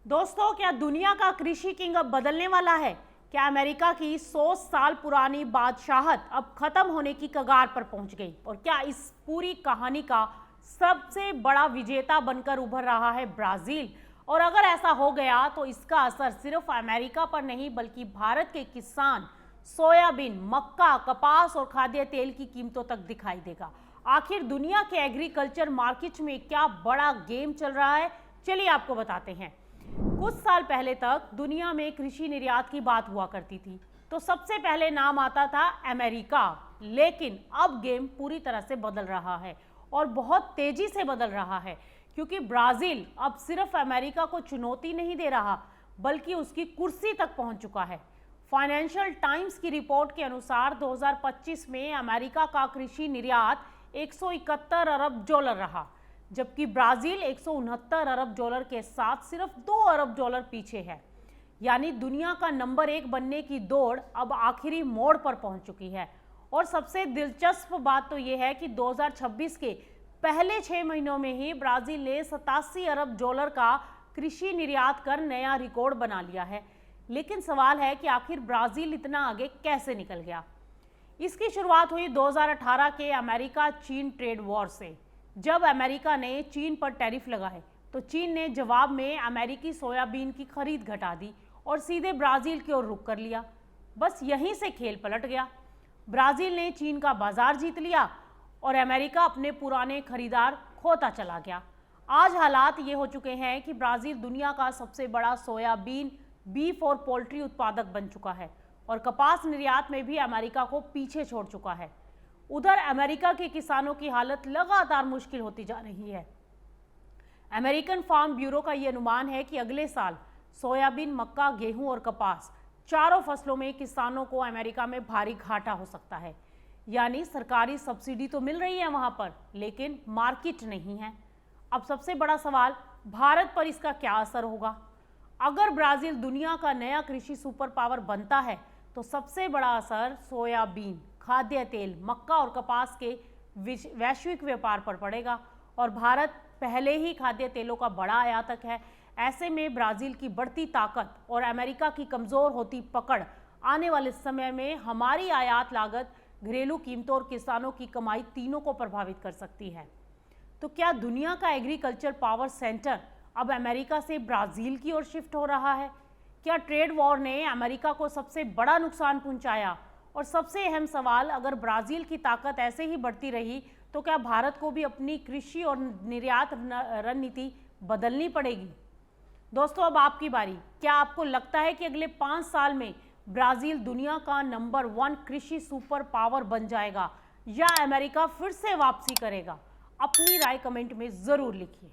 दोस्तों, क्या दुनिया का कृषि किंग अब बदलने वाला है? क्या अमेरिका की 100 साल पुरानी बादशाहत अब खत्म होने की कगार पर पहुंच गई? और क्या इस पूरी कहानी का सबसे बड़ा विजेता बनकर उभर रहा है ब्राजील? और अगर ऐसा हो गया तो इसका असर सिर्फ अमेरिका पर नहीं बल्कि भारत के किसान सोयाबीन, मक्का, कपास और खाद्य तेल की कीमतों तक दिखाई देगा। आखिर दुनिया के एग्रीकल्चर मार्केट में क्या बड़ा गेम चल रहा है, चलिए आपको बताते हैं। कुछ साल पहले तक दुनिया में कृषि निर्यात की बात हुआ करती थी तो सबसे पहले नाम आता था अमेरिका। लेकिन अब गेम पूरी तरह से बदल रहा है और बहुत तेजी से बदल रहा है, क्योंकि ब्राजील अब सिर्फ अमेरिका को चुनौती नहीं दे रहा बल्कि उसकी कुर्सी तक पहुंच चुका है। फाइनेंशियल टाइम्स की रिपोर्ट के अनुसार 2025 में अमेरिका का कृषि निर्यात 171 अरब डॉलर रहा, जबकि ब्राजील 169 अरब डॉलर के साथ सिर्फ 2 अरब डॉलर पीछे है। यानी दुनिया का नंबर 1 बनने की दौड़ अब आखिरी मोड़ पर पहुंच चुकी है। और सबसे दिलचस्प बात तो यह है कि 2026 के पहले 6 महीनों में ही ब्राजील ने 87 अरब डॉलर का कृषि निर्यात कर नया रिकॉर्ड बना लिया है। लेकिन सवाल है कि आखिर ब्राजील इतना आगे कैसे निकल गया? इसकी शुरुआत हुई 2018 के अमेरिका चीन ट्रेड वॉर से। जब अमेरिका ने चीन पर टैरिफ लगाए तो चीन ने जवाब में अमेरिकी सोयाबीन की खरीद घटा दी और सीधे ब्राजील की ओर रुख कर लिया। बस यहीं से खेल पलट गया। ब्राजील ने चीन का बाजार जीत लिया और अमेरिका अपने पुराने खरीदार खोता चला गया। आज हालात ये हो चुके हैं कि ब्राजील दुनिया का सबसे बड़ा सोयाबीन, बीफ और पोल्ट्री उत्पादक बन चुका है और कपास निर्यात में भी अमेरिका को पीछे छोड़ चुका है। उधर अमेरिका के किसानों की हालत लगातार मुश्किल होती जा रही है। अमेरिकन फार्म ब्यूरो का यह अनुमान है कि अगले साल सोयाबीन, मक्का, गेहूं और कपास चारों फसलों में किसानों को अमेरिका में भारी घाटा हो सकता है। यानी सरकारी सब्सिडी तो मिल रही है वहां पर, लेकिन मार्केट नहीं है। अब सबसे बड़ा सवाल, भारत पर इसका क्या असर होगा? अगर ब्राजील दुनिया का नया कृषि सुपर पावर बनता है तो सबसे बड़ा असर सोयाबीन, खाद्य तेल, मक्का और कपास के वैश्विक व्यापार पर पड़ेगा। और भारत पहले ही खाद्य तेलों का बड़ा आयातक है। ऐसे में ब्राजील की बढ़ती ताकत और अमेरिका की कमजोर होती पकड़ आने वाले समय में हमारी आयात लागत, घरेलू कीमतों और किसानों की कमाई तीनों को प्रभावित कर सकती है। तो क्या दुनिया का एग्रीकल्चर पावर सेंटर अब अमेरिका से ब्राजील की ओर शिफ्ट हो रहा है? क्या ट्रेड वॉर ने अमेरिका को सबसे बड़ा नुकसान पहुंचाया? और सबसे अहम सवाल, अगर ब्राजील की ताकत ऐसे ही बढ़ती रही तो क्या भारत को भी अपनी कृषि और निर्यात रणनीति बदलनी पड़ेगी? दोस्तों, अब आपकी बारी। क्या आपको लगता है कि अगले 5 साल में ब्राजील दुनिया का नंबर 1 कृषि सुपर पावर बन जाएगा या अमेरिका फिर से वापसी करेगा? अपनी राय कमेंट में जरूर लिखिए।